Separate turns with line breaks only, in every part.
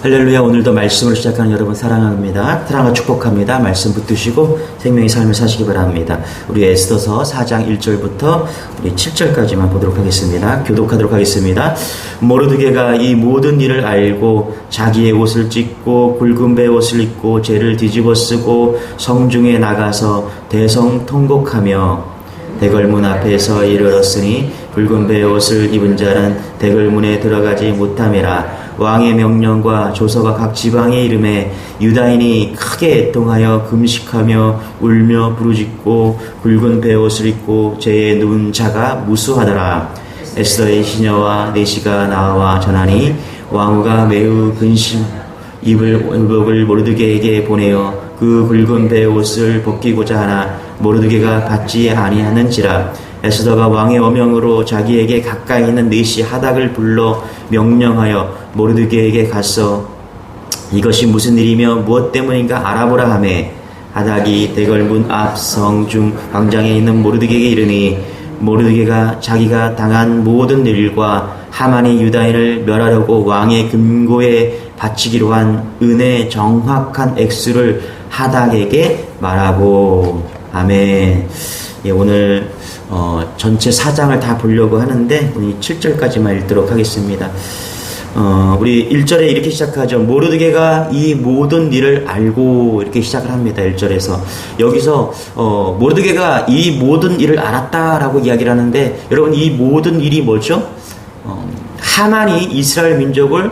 할렐루야. 오늘도 말씀을 시작하는 여러분 사랑합니다. 사랑과 축복합니다. 말씀 붙드시고 생명의 삶을 사시기 바랍니다. 우리 에스더서 4장 1절부터 우리 7절까지만 보도록 하겠습니다. 교독하도록 하겠습니다. 모르드게가 이 모든 일을 알고 자기의 옷을 찢고 굵은 베옷을 입고 죄를 뒤집어 쓰고 성중에 나가서 대성통곡하며 대궐문 앞에서 이르렀으니 굵은 베옷을 입은 자는 대궐문에 들어가지 못함이라. 왕의 명령과 조서가 각 지방에 이름에 유다인이 크게 애통하여 금식하며 울며 부르짖고 굵은 베옷을 입고 죄에 누운 자가 무수하더라. 에스더의 시녀와 내시가 나와 전하니 왕후가 매우 근심 입을 의복을 모르드게에게 보내어 그 굵은 베옷을 벗기고자 하나 모르드게가 받지 아니하는지라. 에스더가 왕의 어명으로 자기에게 가까이 있는 내시 하닥을 불러 명령하여 모르드게에게 가서 이것이 무슨 일이며 무엇 때문인가 알아보라 하매 하닥이 대궐문 앞 성중 광장에 있는 모르드게에게 이르니 모르드게가 자기가 당한 모든 일과 하만이 유다인을 멸하려고 왕의 금고에 바치기로 한 은의 정확한 액수를 하닥에게 말하고. 아멘. 예, 오늘 전체 4장을 다 보려고 하는데 우리 7절까지만 읽도록 하겠습니다. 우리 1절에 이렇게 시작하죠. 모르드게가 이 모든 일을 알고 이렇게 시작을 합니다. 1절에서 여기서 모르드게가 이 모든 일을 알았다라고 이야기를 하는데, 여러분 이 모든 일이 뭐죠? 하만이 이스라엘 민족을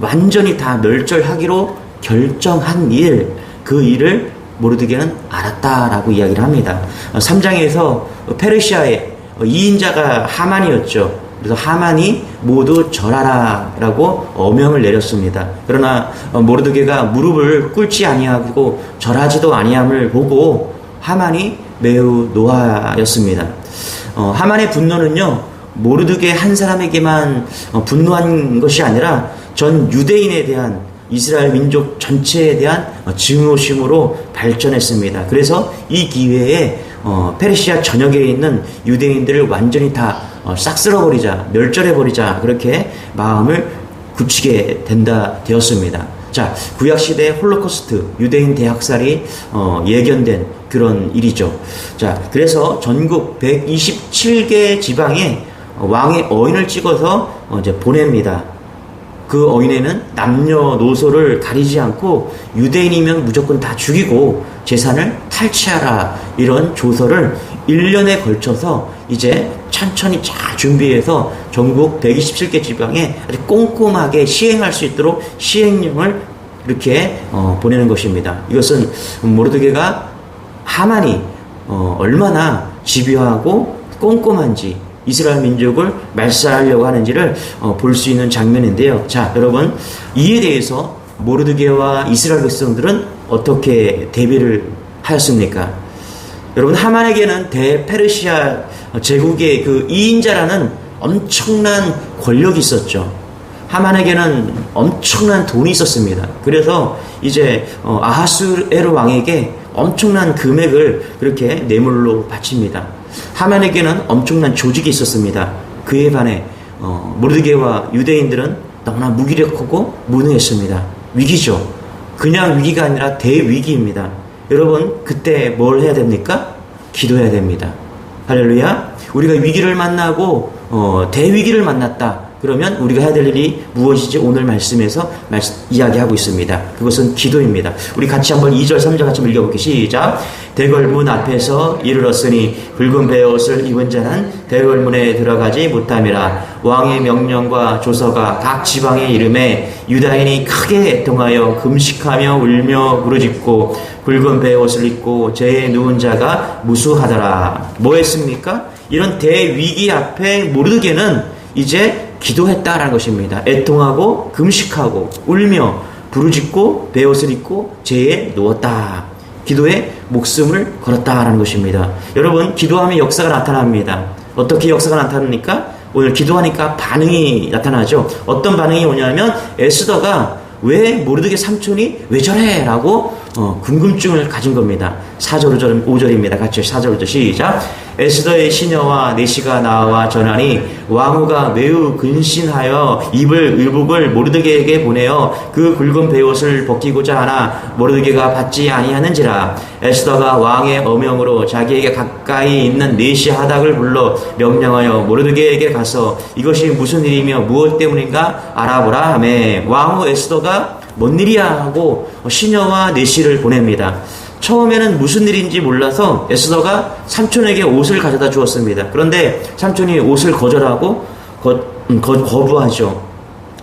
완전히 다 멸절하기로 결정한 일, 그 일을 모르드게는 알았다라고 이야기를 합니다. 3장에서 페르시아의 2인자가 하만이었죠. 그래서 하만이 모두 절하라 라고 어명을 내렸습니다. 그러나 모르드게가 무릎을 꿇지 아니하고 절하지도 아니함을 보고 하만이 매우 노하였습니다. 하만의 분노는요, 모르드게 한 사람에게만 분노한 것이 아니라 전 유대인에 대한, 이스라엘 민족 전체에 대한 증오심으로 발전했습니다. 그래서 이 기회에 페르시아 전역에 있는 유대인들을 완전히 다 싹 쓸어버리자, 멸절해버리자, 그렇게 마음을 굳히게 되었습니다. 자, 구약시대 홀로코스트, 유대인 대학살이 예견된 그런 일이죠. 자, 그래서 전국 127개 지방에 왕의 어인을 찍어서 이제 보냅니다. 그 어인에는 남녀노소를 가리지 않고 유대인이면 무조건 다 죽이고 재산을 탈취하라, 이런 조서를 1년에 걸쳐서 이제 천천히 잘 준비해서 전국 127개 지방에 아주 꼼꼼하게 시행할 수 있도록 시행령을 이렇게 보내는 것입니다. 이것은 모르드게가 하만이 얼마나 집요하고 꼼꼼한지, 이스라엘 민족을 말살하려고 하는지를 볼 수 있는 장면인데요. 자, 여러분, 이에 대해서 모르드게와 이스라엘 백성들은 어떻게 대비를 하였습니까? 여러분, 하만에게는 대페르시아 제국의 그 2인자라는 엄청난 권력이 있었죠. 하만에게는 엄청난 돈이 있었습니다. 그래서 이제 아하수에로 왕에게 엄청난 금액을 그렇게 뇌물로 바칩니다. 하만에게는 엄청난 조직이 있었습니다. 그에 반해 모르드게와 유대인들은 너무나 무기력하고 무능했습니다. 위기죠. 그냥 위기가 아니라 대위기입니다. 여러분, 그때 뭘 해야 됩니까? 기도해야 됩니다. 할렐루야. 우리가 위기를 만나고 대위기를 만났다. 그러면 우리가 해야 될 일이 무엇이지? 오늘 말씀에서 이야기하고 있습니다. 그것은 기도입니다. 우리 같이 한번 2절 3절 같이 읽어볼게요. 시작. 대궐문 앞에서 이르렀으니 굵은 베옷을 입은 자는 대궐문에 들어가지 못함이라. 왕의 명령과 조서가 각 지방에 이름에 유다인이 크게 애통하여 금식하며 울며 부르짖고 굵은 베옷을 입고 죄에 누운 자가 무수하더라. 뭐 했습니까? 이런 대위기 앞에 모르드게는 이제 기도했다라는 것입니다. 애통하고 금식하고 울며 부르짖고 베옷을 입고 죄에 누웠다. 기도에 목숨을 걸었다라는 것입니다. 여러분, 기도하면 역사가 나타납니다. 어떻게 역사가 나타납니까? 오늘 기도하니까 반응이 나타나죠. 어떤 반응이 오냐면 에스더가 왜 모르드게 삼촌이 왜 저래? 라고 궁금증을 가진 겁니다. 4절 5절입니다. 같이 4절 5절 시작. 에스더의 시녀와 내시가 나와 전하니 왕후가 매우 근신하여 입을 의복을 모르드게에게 보내어 그 굵은 베옷을 벗기고자 하나 모르드게가 받지 아니하는지라. 에스더가 왕의 어명으로 자기에게 가까이 있는 내시 하닥을 불러 명령하여 모르드게에게 가서 이것이 무슨 일이며 무엇 때문인가 알아보라 하매 왕후 에스더가 뭔 일이야 하고 시녀와 내시를 보냅니다. 처음에는 무슨 일인지 몰라서 에스더가 삼촌에게 옷을 가져다 주었습니다. 그런데 삼촌이 옷을 거절하고 거부하죠.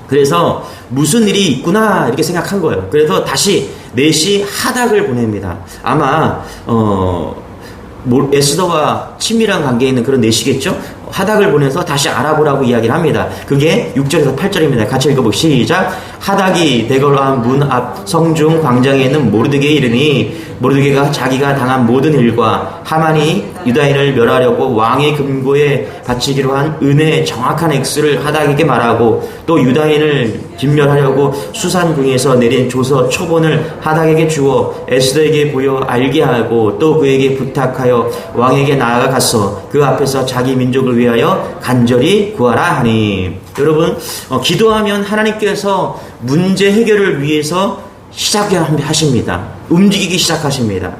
그래서 무슨 일이 있구나 이렇게 생각한 거예요. 그래서 다시 넷이 하닥을 보냅니다. 아마 에스더와 친밀한 관계에 있는 그런 넷이겠죠. 하닥을 보내서 다시 알아보라고 이야기를 합니다. 그게 6절에서 8절입니다. 같이 읽어보시죠. 시작. 하닥이 베걸람 문 앞 성중 광장에 있는 모르드게에 이르니 모르드게가 자기가 당한 모든 일과 하만이 유다인을 멸하려고 왕의 금고에 바치기로 한 은혜의 정확한 액수를 하닥에게 말하고 또 유다인을 진멸하려고 수산궁에서 내린 조서 초본을 하닥에게 주어 에스더에게 보여 알게 하고 또 그에게 부탁하여 왕에게 나아가서 그 앞에서 자기 민족을 위하여 간절히 구하라 하니. 여러분, 기도하면 하나님께서 문제 해결을 위해서 시작하십니다. 움직이기 시작하십니다.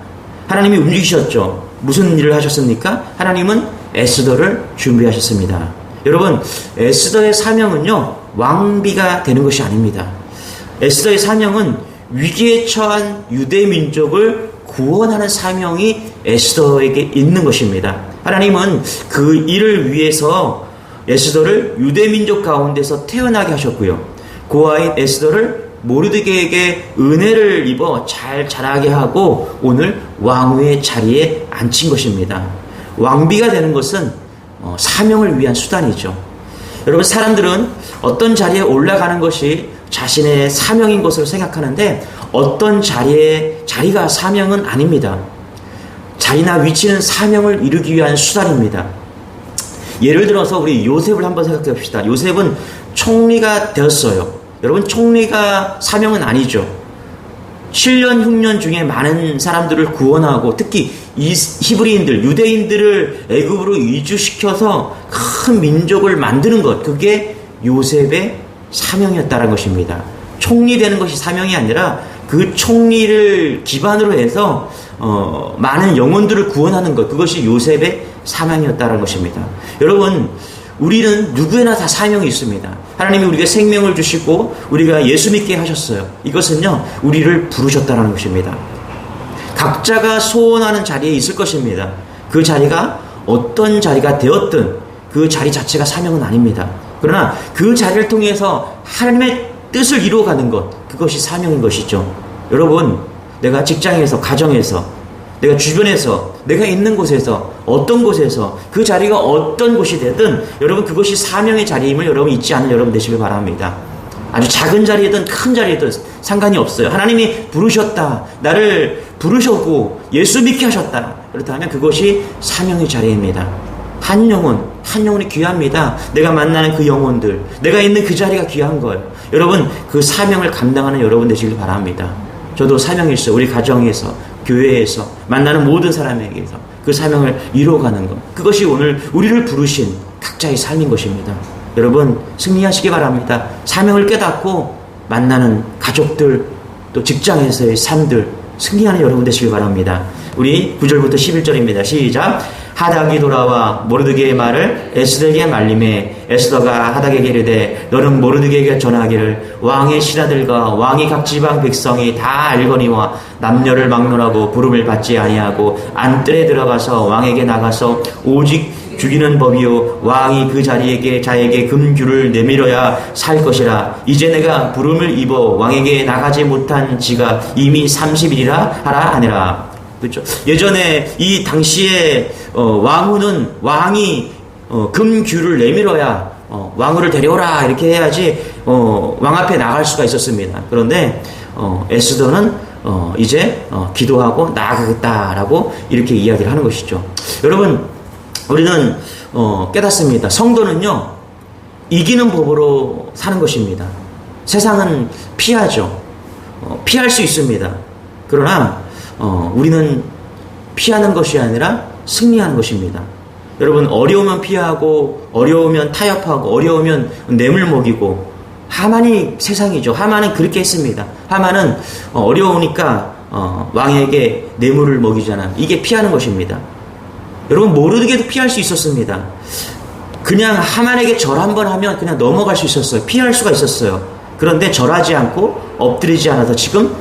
하나님이 움직이셨죠. 무슨 일을 하셨습니까? 하나님은 에스더를 준비하셨습니다. 여러분, 에스더의 사명은요, 왕비가 되는 것이 아닙니다. 에스더의 사명은 위기에 처한 유대 민족을 구원하는 사명이 에스더에게 있는 것입니다. 하나님은 그 일을 위해서 에스더를 유대 민족 가운데서 태어나게 하셨고요. 고아인 에스더를 모르드게에게 은혜를 입어 잘 자라게 하고 오늘 왕후의 자리에 앉힌 것입니다. 왕비가 되는 것은 사명을 위한 수단이죠. 여러분, 사람들은 어떤 자리에 올라가는 것이 자신의 사명인 것으로 생각하는데 어떤 자리가 사명은 아닙니다. 자리나 위치는 사명을 이루기 위한 수단입니다. 예를 들어서 우리 요셉을 한번 생각해 봅시다. 요셉은 총리가 되었어요. 여러분, 총리가 사명은 아니죠. 7년 흉년 중에 많은 사람들을 구원하고 특히 히브리인들, 유대인들을 애굽으로 이주시켜서 큰 민족을 만드는 것, 그게 요셉의 사명이었다는 것입니다. 총리 되는 것이 사명이 아니라 그 총리를 기반으로 해서 많은 영혼들을 구원하는 것, 그것이 요셉의 사명이었다는 것입니다. 여러분, 우리는 누구에나 다 사명이 있습니다. 하나님이 우리에게 생명을 주시고 우리가 예수 믿게 하셨어요. 이것은요, 우리를 부르셨다는 것입니다. 각자가 소원하는 자리에 있을 것입니다. 그 자리가 어떤 자리가 되었든 그 자리 자체가 사명은 아닙니다. 그러나 그 자리를 통해서 하나님의 뜻을 이루어가는 것, 그것이 사명인 것이죠. 여러분, 내가 직장에서, 가정에서, 내가 주변에서, 내가 있는 곳에서, 어떤 곳에서, 그 자리가 어떤 곳이 되든 여러분, 그것이 사명의 자리임을 여러분 잊지 않을 여러분 되시길 바랍니다. 아주 작은 자리이든 큰 자리이든 상관이 없어요. 하나님이 부르셨다, 나를 부르셨고 예수 믿게 하셨다, 그렇다면 그것이 사명의 자리입니다. 한 영혼이 귀합니다. 내가 만나는 그 영혼들, 내가 있는 그 자리가 귀한 거예요. 여러분, 그 사명을 감당하는 여러분 되시길 바랍니다. 저도 사명이 있어요. 우리 가정에서, 교회에서, 만나는 모든 사람에게서 그 사명을 이루어가는 것, 그것이 오늘 우리를 부르신 각자의 삶인 것입니다. 여러분, 승리하시기 바랍니다. 사명을 깨닫고 만나는 가족들, 또 직장에서의 삶들, 승리하는 여러분 되시길 바랍니다. 우리 9절부터 11절입니다. 시작. 하닥이 돌아와 모르드게의 말을 에스더에게 말림에 에스더가 하닥에게 이르되 너는 모르드게에게 전하기를 왕의 신하들과 왕의 각 지방 백성이 다 알거니와 남녀를 막론하고 부름을 받지 아니하고 안뜰에 들어가서 왕에게 나가서 오직 죽이는 법이요 왕이 그 자에게 금규를 내밀어야 살 것이라. 이제 내가 부름을 입어 왕에게 나가지 못한 지가 이미 30일이라 하라 하니라. 그렇죠. 예전에 이 당시에 왕후는 왕이 금규를 내밀어야 왕후를 데려오라 이렇게 해야지 왕 앞에 나갈 수가 있었습니다. 그런데 에스더는 이제 기도하고 나아가겠다라고 이렇게 이야기를 하는 것이죠. 여러분, 우리는 깨닫습니다. 성도는요, 이기는 법으로 사는 것입니다. 세상은 피하죠. 피할 수 있습니다. 그러나 우리는 피하는 것이 아니라 승리하는 것입니다. 여러분, 어려우면 피하고 어려우면 타협하고 어려우면 뇌물 먹이고, 하만이 세상이죠. 하만은 그렇게 했습니다. 하만은 어려우니까 왕에게 뇌물을 먹이잖아. 이게 피하는 것입니다. 여러분, 모르게도 피할 수 있었습니다. 그냥 하만에게 절 한번 하면 그냥 넘어갈 수 있었어요. 피할 수가 있었어요. 그런데 절하지 않고 엎드리지 않아서 지금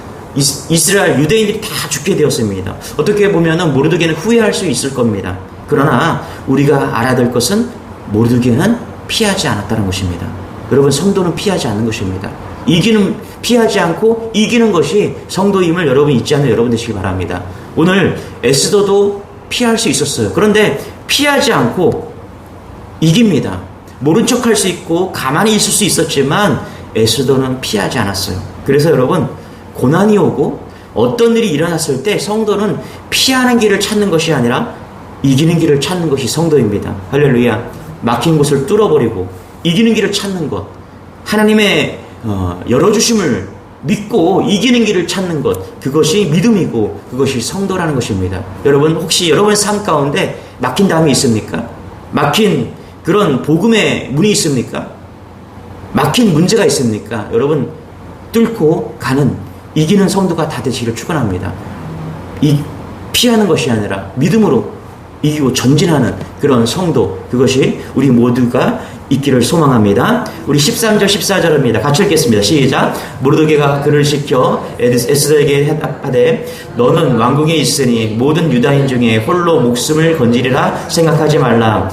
이스라엘 유대인들이 다 죽게 되었습니다. 어떻게 보면 모르드게는 후회할 수 있을 겁니다. 그러나 우리가 알아야 될 것은 모르드게는 피하지 않았다는 것입니다. 여러분, 성도는 피하지 않는 것입니다. 피하지 않고 이기는 것이 성도임을 여러분 잊지 않는 여러분 되시기 바랍니다. 오늘 에스더도 피할 수 있었어요. 그런데 피하지 않고 이깁니다. 모른 척할 수 있고 가만히 있을 수 있었지만 에스더는 피하지 않았어요. 그래서 여러분, 고난이 오고 어떤 일이 일어났을 때 성도는 피하는 길을 찾는 것이 아니라 이기는 길을 찾는 것이 성도입니다. 할렐루야. 막힌 곳을 뚫어버리고 이기는 길을 찾는 것, 하나님의 열어주심을 믿고 이기는 길을 찾는 것, 그것이 믿음이고 그것이 성도라는 것입니다. 여러분, 혹시 여러분의 삶 가운데 막힌 담이 있습니까? 막힌 그런 복음의 문이 있습니까? 막힌 문제가 있습니까? 여러분, 뚫고 가는 이기는 성도가 다 되시기를 축원합니다. 피하는 것이 아니라 믿음으로 이기고 전진하는 그런 성도, 그것이 우리 모두가 있기를 소망합니다. 우리 13절 14절입니다. 같이 읽겠습니다. 시작. 모르드게가 그를 시켜 에스더에게 하되 너는 왕궁에 있으니 모든 유다인 중에 홀로 목숨을 건지리라 생각하지 말라.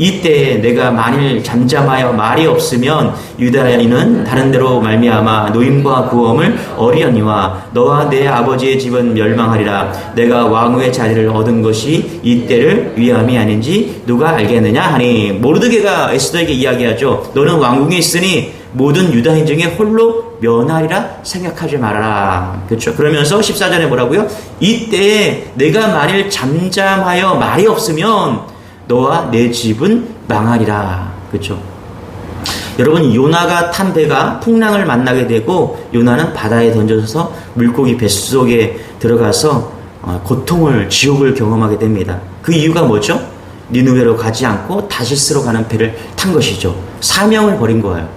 이때에 내가 만일 잠잠하여 말이 없으면 유다인은 다른 데로 말미암아 노임과 구엄을 어리언니와 너와 내 아버지의 집은 멸망하리라. 내가 왕후의 자리를 얻은 것이 이때를 위함이 아닌지 누가 알겠느냐 하니, 모르드게가 에스더에게 이야기하죠. 너는 왕궁에 있으니 모든 유다인 중에 홀로 면하리라 생각하지 말아라. 그렇죠. 그러면서 14절에 뭐라고요? 이때에 내가 만일 잠잠하여 말이 없으면 너와 내 집은 망하리라. 그렇죠. 여러분, 요나가 탄 배가 풍랑을 만나게 되고 요나는 바다에 던져져서 물고기 뱃속에 들어가서 고통을, 지옥을 경험하게 됩니다. 그 이유가 뭐죠? 니느웨로 가지 않고 다시스로 가는 배를 탄 것이죠. 사명을 버린 거예요.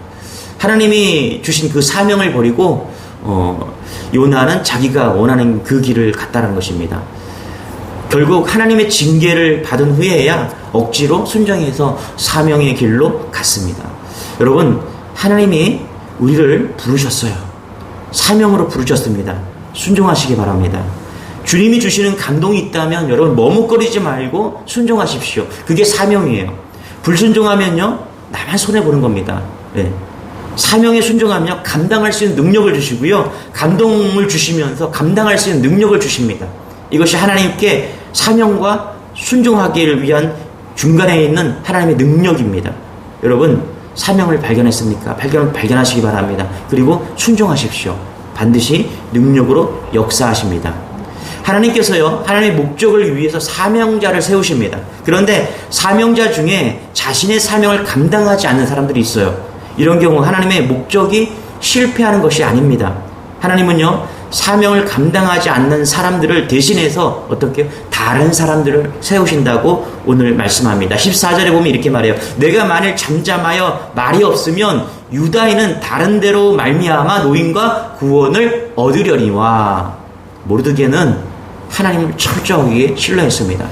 하나님이 주신 그 사명을 버리고 요나는 자기가 원하는 그 길을 갔다는 것입니다. 결국 하나님의 징계를 받은 후에야 억지로 순종해서 사명의 길로 갔습니다. 여러분, 하나님이 우리를 부르셨어요. 사명으로 부르셨습니다. 순종하시기 바랍니다. 주님이 주시는 감동이 있다면 여러분 머뭇거리지 말고 순종하십시오. 그게 사명이에요. 불순종하면요, 나만 손해보는 겁니다. 네. 사명에 순종하면 감당할 수 있는 능력을 주시고요, 감동을 주시면서 감당할 수 있는 능력을 주십니다. 이것이 하나님께 사명과 순종하기를 위한 중간에 있는 하나님의 능력입니다. 여러분, 사명을 발견했습니까? 발견하시기 바랍니다. 그리고 순종하십시오. 반드시 능력으로 역사하십니다. 하나님께서요, 하나님의 목적을 위해서 사명자를 세우십니다. 그런데 사명자 중에 자신의 사명을 감당하지 않는 사람들이 있어요. 이런 경우 하나님의 목적이 실패하는 것이 아닙니다. 하나님은요, 사명을 감당하지 않는 사람들을 대신해서 어떻게 다른 사람들을 세우신다고 오늘 말씀합니다. 14절에 보면 이렇게 말해요. 내가 만일 잠잠하여 말이 없으면 유다인은 다른 데로 말미암아 노임과 구원을 얻으려니와. 모르드게는 하나님을 철저하게 신뢰했습니다.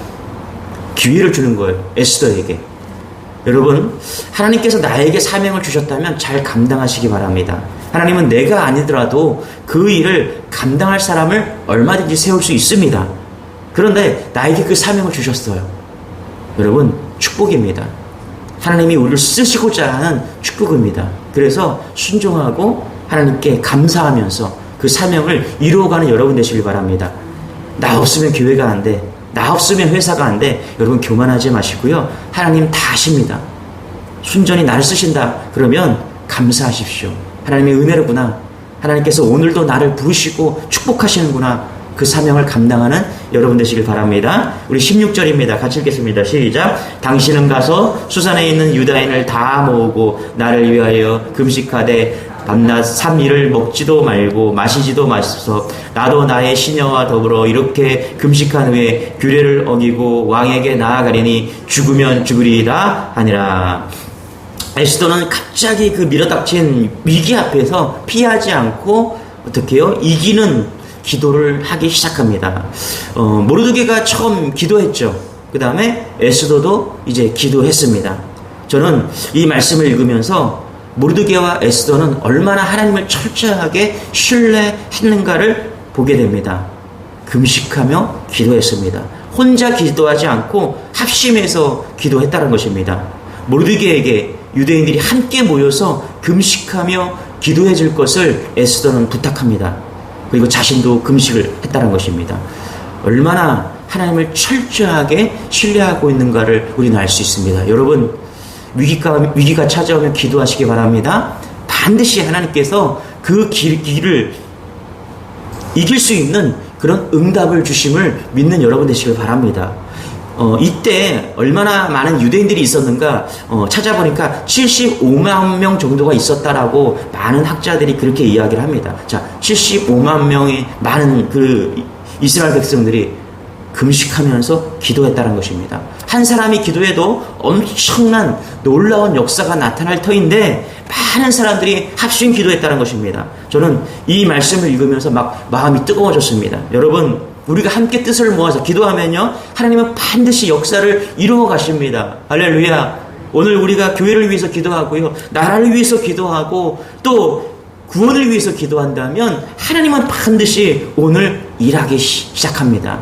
기회를 주는 거예요, 에스더에게. 여러분, 하나님께서 나에게 사명을 주셨다면 잘 감당하시기 바랍니다. 하나님은 내가 아니더라도 그 일을 감당할 사람을 얼마든지 세울 수 있습니다. 그런데 나에게 그 사명을 주셨어요. 여러분, 축복입니다. 하나님이 우리를 쓰시고자 하는 축복입니다. 그래서 순종하고 하나님께 감사하면서 그 사명을 이루어가는 여러분 되시길 바랍니다. 나 없으면 교회가 안 돼, 나 없으면 회사가 안 돼. 여러분, 교만하지 마시고요, 하나님 다 하십니다. 순전히 나를 쓰신다 그러면 감사하십시오. 하나님의 은혜로구나, 하나님께서 오늘도 나를 부르시고 축복하시는구나, 그 사명을 감당하는 여러분 되시길 바랍니다. 우리 16절입니다. 같이 읽겠습니다. 시작. 당신은 가서 수산에 있는 유다인을 다 모으고 나를 위하여 금식하되 밤낮 3일을 먹지도 말고 마시지도 마소서. 나도 나의 시녀와 더불어 이렇게 금식한 후에 규례를 어기고 왕에게 나아가리니 죽으면 죽으리라 하니라. 에스더는 갑자기 그 밀어닥친 위기 앞에서 피하지 않고 어떻게 해요? 이기는 기도를 하기 시작합니다. 모르드게가 처음 기도했죠. 그 다음에 에스더도 이제 기도했습니다. 저는 이 말씀을 읽으면서 모르드게와 에스더는 얼마나 하나님을 철저하게 신뢰했는가를 보게 됩니다. 금식하며 기도했습니다. 혼자 기도하지 않고 합심해서 기도했다는 것입니다. 모르드게에게 유대인들이 함께 모여서 금식하며 기도해 줄 것을 에스더는 부탁합니다. 그리고 자신도 금식을 했다는 것입니다. 얼마나 하나님을 철저하게 신뢰하고 있는가를 우리는 알 수 있습니다. 여러분, 위기가 찾아오면 기도하시기 바랍니다. 반드시 하나님께서 그 길을 이길 수 있는 그런 응답을 주심을 믿는 여러분 되시길 바랍니다. 이때 얼마나 많은 유대인들이 있었는가 찾아보니까 75만 명 정도가 있었다라고 많은 학자들이 그렇게 이야기를 합니다. 자, 75만 명의 많은 그 이스라엘 백성들이 금식하면서 기도했다는 것입니다. 한 사람이 기도해도 엄청난 놀라운 역사가 나타날 터인데 많은 사람들이 합심 기도했다는 것입니다. 저는 이 말씀을 읽으면서 막 마음이 뜨거워졌습니다. 여러분, 우리가 함께 뜻을 모아서 기도하면요, 하나님은 반드시 역사를 이루어 가십니다. 할렐루야. 오늘 우리가 교회를 위해서 기도하고요, 나라를 위해서 기도하고 또 구원을 위해서 기도한다면 하나님은 반드시 오늘 일하기 시작합니다.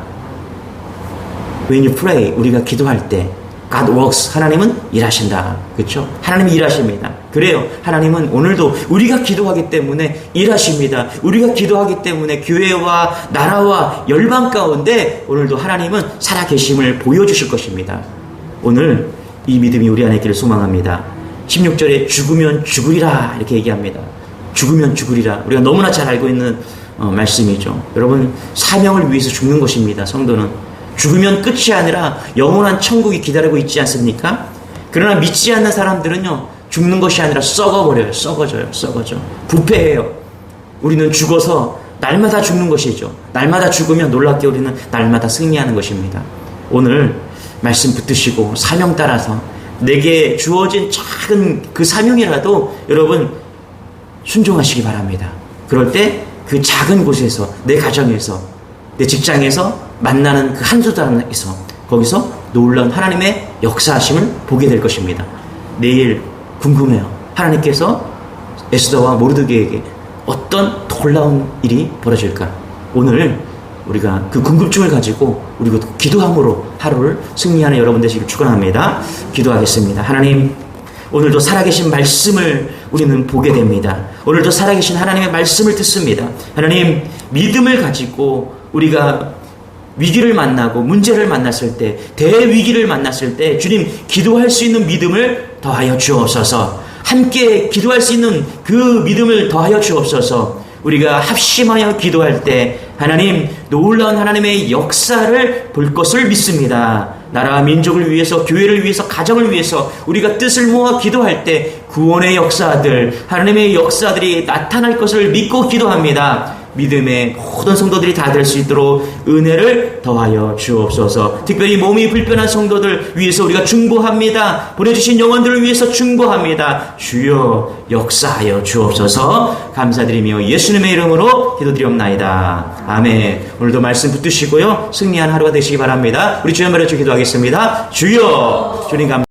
When you pray, 우리가 기도할 때 God works, 하나님은 일하신다. 그렇죠? 하나님이 일하십니다. 그래요. 하나님은 오늘도 우리가 기도하기 때문에 일하십니다. 우리가 기도하기 때문에 교회와 나라와 열방 가운데 오늘도 하나님은 살아계심을 보여주실 것입니다. 오늘 이 믿음이 우리 안에 있기를 소망합니다. 16절에 죽으면 죽으리라 이렇게 얘기합니다. 죽으면 죽으리라. 우리가 너무나 잘 알고 있는 말씀이죠. 여러분, 사명을 위해서 죽는 것입니다. 성도는 죽으면 끝이 아니라 영원한 천국이 기다리고 있지 않습니까? 그러나 믿지 않는 사람들은요, 죽는 것이 아니라 썩어버려요. 썩어져. 부패해요. 우리는 죽어서 날마다 죽는 것이죠. 날마다 죽으면 놀랍게 우리는 날마다 승리하는 것입니다. 오늘 말씀 붙드시고 사명 따라서 내게 주어진 작은 그 사명이라도 여러분 순종하시기 바랍니다. 그럴 때 그 작은 곳에서, 내 가정에서, 내 직장에서 만나는 그 한 수단에서 거기서 놀라운 하나님의 역사하심을 보게 될 것입니다. 내일 궁금해요. 하나님께서 에스더와 모르드게에게 어떤 놀라운 일이 벌어질까? 오늘 우리가 그 궁금증을 가지고 우리가 기도함으로 하루를 승리하는 여러분 되시길 축원합니다. 기도하겠습니다. 하나님, 오늘도 살아계신 말씀을 우리는 보게 됩니다. 오늘도 살아계신 하나님의 말씀을 듣습니다. 하나님, 믿음을 가지고 우리가 위기를 만나고 문제를 만났을 때, 대위기를 만났을 때 주님, 기도할 수 있는 믿음을 더하여 주옵소서. 함께 기도할 수 있는 그 믿음을 더하여 주옵소서. 우리가 합심하여 기도할 때 하나님, 놀라운 하나님의 역사를 볼 것을 믿습니다. 나라와 민족을 위해서, 교회를 위해서, 가정을 위해서 우리가 뜻을 모아 기도할 때 구원의 역사들, 하나님의 역사들이 나타날 것을 믿고 기도합니다. 믿음의 모든 성도들이 다 될 수 있도록 은혜를 더하여 주옵소서. 특별히 몸이 불편한 성도들 위해서 우리가 중보합니다. 보내주신 영혼들을 위해서 중보합니다. 주여 역사하여 주옵소서. 감사드리며 예수님의 이름으로 기도드리옵나이다. 아멘. 오늘도 말씀 붙드시고요, 승리한 하루가 되시기 바랍니다. 우리 주여 말해 주 기도하겠습니다. 주여, 주님 감사합니다.